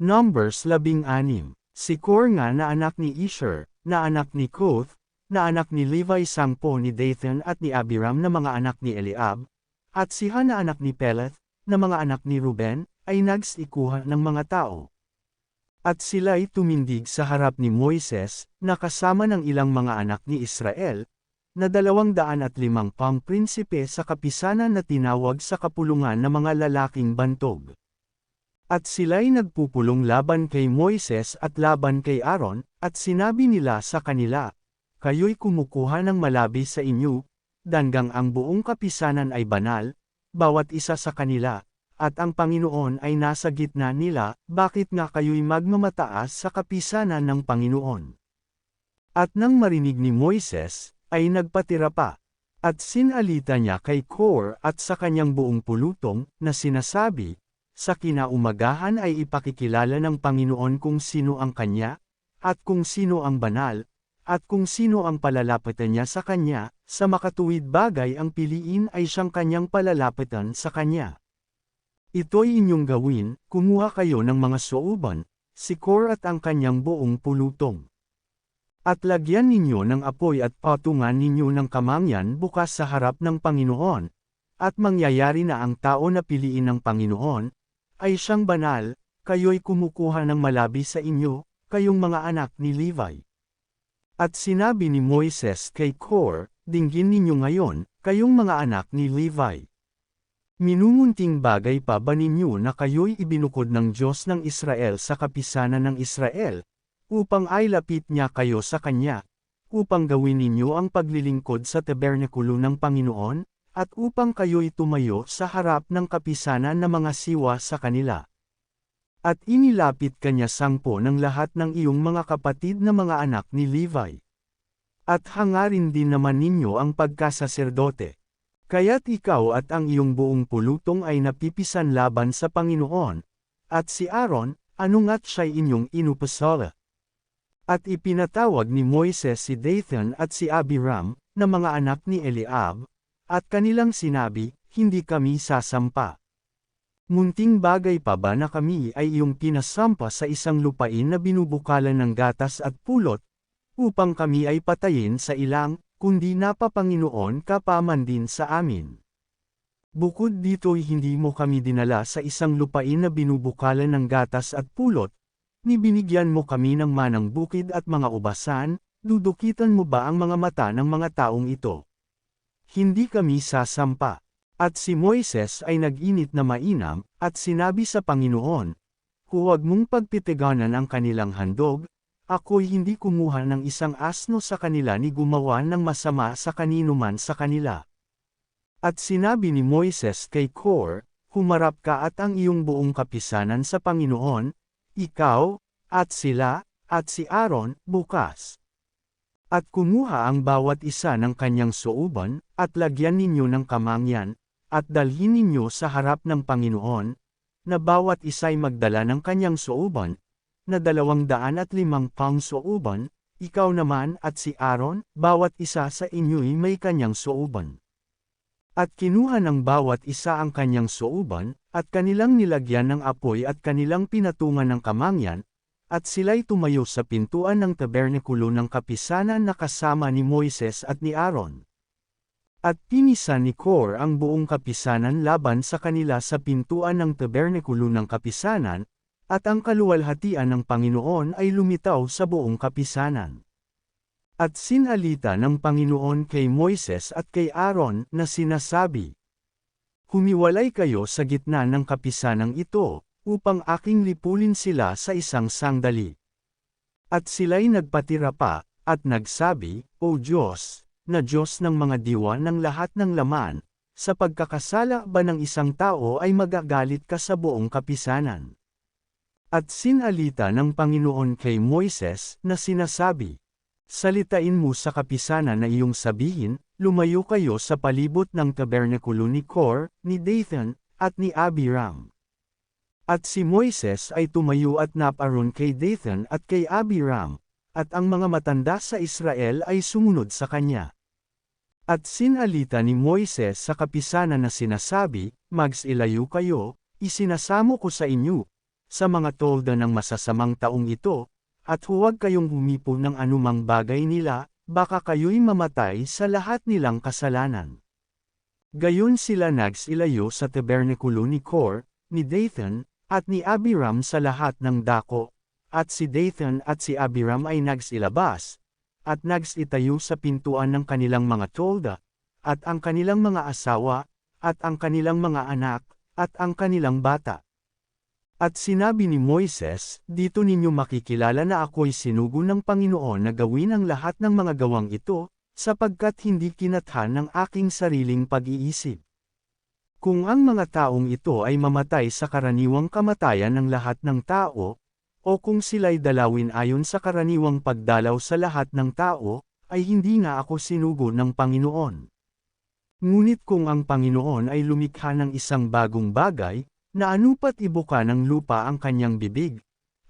Numbers 16. Si Kor nga na anak ni Isher, na anak ni Koth, na anak ni Levi 10 ni Dathan at ni Abiram na mga anak ni Eliab, at Siha na anak ni Peleth, na mga anak ni Ruben, ay nagsikuha ng mga tao. At sila'y tumindig sa harap ni Moises, na kasama ng ilang mga anak ni Israel, na 250 prinsipe sa kapisanan na tinawag sa kapulungan na mga lalaking bantog. At sila'y nagpupulong laban kay Moises at laban kay Aaron, at sinabi nila sa kanila, kayo'y kumukuha ng malabi sa inyo, hanggang ang buong kapisanan ay banal, bawat isa sa kanila, at ang Panginoon ay nasa gitna nila, bakit nga kayo'y magmamataas sa kapisanan ng Panginoon? At nang marinig ni Moises, ay nagpatira pa, at sinalita niya kay Kor at sa kanyang buong pulutong, na sinasabi, sa kinaumagahan ay ipakikilala ng Panginoon kung sino ang kanya, at kung sino ang banal, at kung sino ang palalapitan niya sa kanya, sa makatuwid bagay ang piliin ay siyang kanyang palalapitan sa kanya. Ito'y inyong gawin, kumuha kayo ng mga suuban, si Kor at ang kanyang buong pulutong. At lagyan ninyo ng apoy at patungan ninyo ng kamangyan bukas sa harap ng Panginoon, at mangyayari na ang tao na piliin ng Panginoon, ay siyang banal, kayo'y kumukuha ng malabi sa inyo, kayong mga anak ni Levi. At sinabi ni Moises kay Kor, dinggin ninyo ngayon, kayong mga anak ni Levi. Minungunting bagay pa ba ninyo na kayo'y ibinukod ng Diyos ng Israel sa kapisanan ng Israel, upang ay lapit niya kayo sa Kanya, upang gawin ninyo ang paglilingkod sa tabernakulo ng Panginoon, at upang kayo'y tumayo sa harap ng kapisanan na mga siwa sa kanila. At inilapit kanya 10 ng lahat ng iyong mga kapatid na mga anak ni Levi. At hangarin din naman ninyo ang pagkasaserdote. Kaya't ikaw at ang iyong buong pulutong ay napipisan laban sa Panginoon, at si Aaron, anungat siya'y inyong inupasala. At ipinatawag ni Moises si Dathan at si Abiram, na mga anak ni Eliab, at kanilang sinabi, hindi kami sasampa. Munting bagay pa ba na kami ay iyong pinasampa sa isang lupain na binubukalan ng gatas at pulot, upang kami ay patayin sa ilang, kundi napapanginoon ka pa man din sa amin. Bukod dito'y hindi mo kami dinala sa isang lupain na binubukalan ng gatas at pulot, ni binigyan mo kami ng manang bukid at mga ubasan, dudukitan mo ba ang mga mata ng mga taong ito? Hindi kami sasampa. At si Moises ay nag-init na mainam, at sinabi sa Panginoon, huwag mong pagpitiganan ang kanilang handog, ako'y hindi kumuha ng isang asno sa kanila ni gumawa ng masama sa kanino man sa kanila. At sinabi ni Moises kay Kor, humarap ka at ang iyong buong kapisanan sa Panginoon, ikaw, at sila, at si Aaron, bukas. At kumuha ang bawat isa ng kanyang suuban, at lagyan ninyo ng kamangyan, at dalhin ninyo sa harap ng Panginoon, na bawat isa'y magdala ng kanyang suuban, na 250 pang suuban, ikaw naman at si Aaron, bawat isa sa inyo'y may kanyang suuban. At kinuha ng bawat isa ang kanyang suuban, at kanilang nilagyan ng apoy at kanilang pinatungan ng kamangyan, at sila'y tumayo sa pintuan ng tabernakulo ng kapisanan na kasama ni Moises at ni Aaron. At pinisa ni Kor ang buong kapisanan laban sa kanila sa pintuan ng tabernakulo ng kapisanan, at ang kaluwalhatian ng Panginoon ay lumitaw sa buong kapisanan. At sinalita ng Panginoon kay Moises at kay Aaron na sinasabi, humiwalay kayo sa gitna ng kapisanang ito, upang aking lipulin sila sa isang sandali. At sila'y nagpatira pa, at nagsabi, O Diyos, na Diyos ng mga diwa ng lahat ng laman, sa pagkakasala ba ng isang tao ay magagalit ka sa buong kapisanan? At sinalita ng Panginoon kay Moises na sinasabi, salitain mo sa kapisanan na iyong sabihin, lumayo kayo sa palibot ng tabernakulo ni Kor, ni Dathan, at ni Abiram. At si Moises ay tumayo at naparoon kay Dathan at kay Abiram, at ang mga matanda sa Israel ay sumunod sa kanya. At sinalita ni Moises sa kapisanan na sinasabi, magsilayo kayo, isinasamo ko sa inyo, sa mga tolda ng masasamang taong ito, at huwag kayong humipo ng anumang bagay nila, baka kayo'y mamatay sa lahat nilang kasalanan. Gayon sila nagsilayo sa tabernakulo ni Kor, ni Dathan, at ni Abiram sa lahat ng dako, at si Dathan at si Abiram ay nagsilabas, at nagsitayo sa pintuan ng kanilang mga tolda, at ang kanilang mga asawa, at ang kanilang mga anak, at ang kanilang bata. At sinabi ni Moises, dito ninyo makikilala na ako'y sinugo ng Panginoon na gawin ang lahat ng mga gawang ito, sapagkat hindi kinathan ng aking sariling pag-iisip. Kung ang mga taong ito ay mamatay sa karaniwang kamatayan ng lahat ng tao, o kung sila'y dalawin ayon sa karaniwang pagdalaw sa lahat ng tao, ay hindi nga ako sinugo ng Panginoon. Ngunit kung ang Panginoon ay lumikha ng isang bagong bagay, na anupat ibuka ng lupa ang kanyang bibig,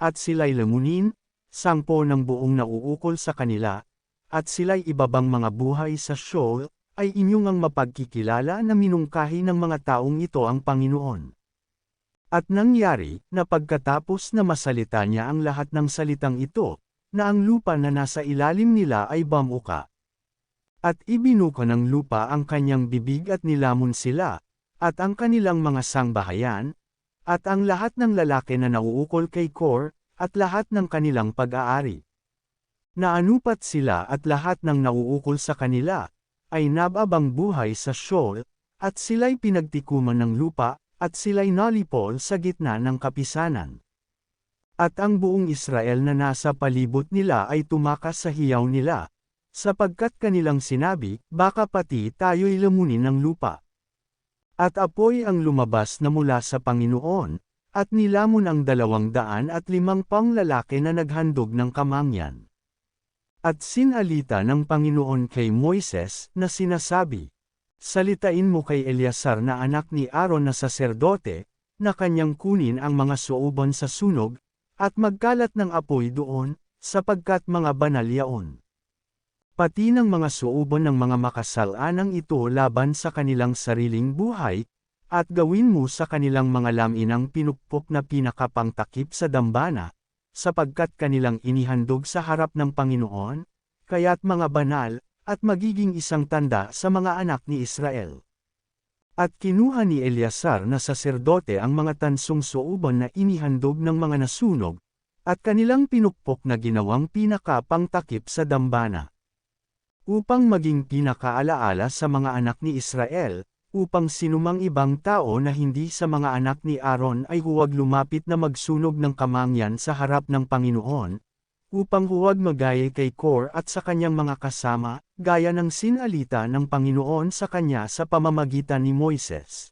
at sila'y lamunin, 10 ng buong nauukol sa kanila, at sila'y ibabang mga buhay sa Sheol, ay inyong ang mapagkikilala na minungkahi ng mga taong ito ang Panginoon. At nangyari, na pagkatapos na masalita niya ang lahat ng salitang ito, na ang lupa na nasa ilalim nila ay bamuka. At ibinuka ng lupa ang kanyang bibig at nilamon sila, at ang kanilang mga sangbahayan, at ang lahat ng lalaki na nauukol kay Kor, at lahat ng kanilang pag-aari. Naanupat sila at lahat ng nauukol sa kanila, ay nababang buhay sa Sheol, at sila'y pinagtikuman ng lupa, at sila'y nalipol sa gitna ng kapisanan. At ang buong Israel na nasa palibot nila ay tumakas sa hiyaw nila, sapagkat kanilang sinabi, baka pati tayo'y lamunin ng lupa. At apoy ang lumabas na mula sa Panginoon, at nilamon ang 250 lalaki na naghandog ng kamangyan. At sinalita ng Panginoon kay Moises na sinasabi, salitain mo kay Eleazar na anak ni Aaron na saserdote, na kanyang kunin ang mga suoban sa sunog, at magkalat ng apoy doon, sapagkat mga banal yaon. Pati ng mga suoban ng mga makasalanang ito laban sa kanilang sariling buhay, at gawin mo sa kanilang mga laminang pinukpok na pinakapangtakip sa dambana, sapagkat kanilang inihandog sa harap ng Panginoon, kaya't mga banal, at magiging isang tanda sa mga anak ni Israel. At kinuha ni Eleazar na saserdote ang mga tansong suoban na inihandog ng mga nasunog, at kanilang pinukpok na ginawang pinakapangtakip sa dambana. Upang maging pinakaalaala sa mga anak ni Israel, upang sinumang ibang tao na hindi sa mga anak ni Aaron ay huwag lumapit na magsunog ng kamangyan sa harap ng Panginoon, upang huwag magaya kay Kor at sa kanyang mga kasama, gaya ng sinalita ng Panginoon sa kanya sa pamamagitan ni Moises.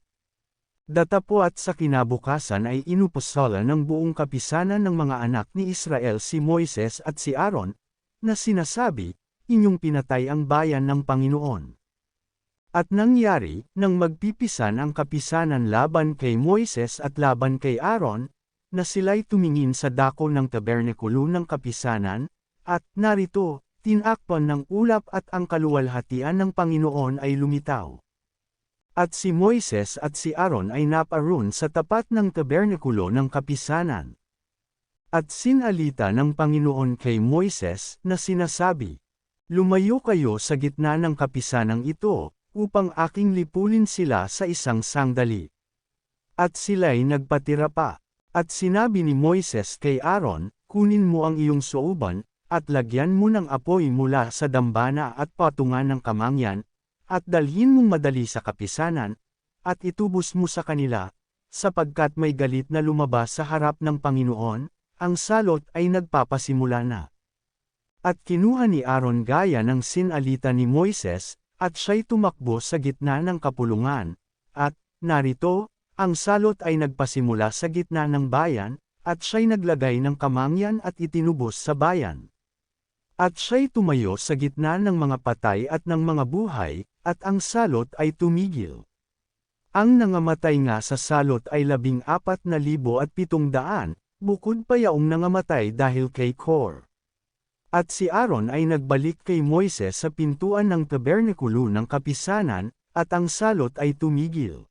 Datapwat sa kinabukasan ay inupusola ng buong kapisanan ng mga anak ni Israel si Moises at si Aaron, na sinasabi, inyong pinatay ang bayan ng Panginoon. At nangyari, nang magpipisan ang kapisanan laban kay Moises at laban kay Aaron, na sila'y tumingin sa dako ng tabernakulo ng kapisanan, at narito, tinakpan ng ulap at ang kaluwalhatian ng Panginoon ay lumitaw. At si Moises at si Aaron ay naparoon sa tapat ng tabernakulo ng kapisanan. At sinalita ng Panginoon kay Moises na sinasabi, lumayo kayo sa gitna ng kapisanang ito, upang aking lipulin sila sa isang sandali. At sila'y nagpatira pa. At sinabi ni Moises kay Aaron, kunin mo ang iyong suoban, at lagyan mo ng apoy mula sa dambana at patungan ng kamangyan, at dalhin mong madali sa kapisanan, at itubos mo sa kanila, sapagkat may galit na lumabas sa harap ng Panginoon, ang salot ay nagpapasimula na. At kinuha ni Aaron gaya ng sinalita ni Moises, at siya'y tumakbo sa gitna ng kapulungan, at, narito, ang salot ay nagpasimula sa gitna ng bayan, at siya'y naglagay ng kamangyan at itinubos sa bayan. At siya'y tumayo sa gitna ng mga patay at ng mga buhay, at ang salot ay tumigil. Ang nangamatay nga sa salot ay 14,700, bukod pa yaong nangamatay dahil kay Kor. At si Aaron ay nagbalik kay Moises sa pintuan ng tabernakulo ng kapisanan, at ang salot ay tumigil.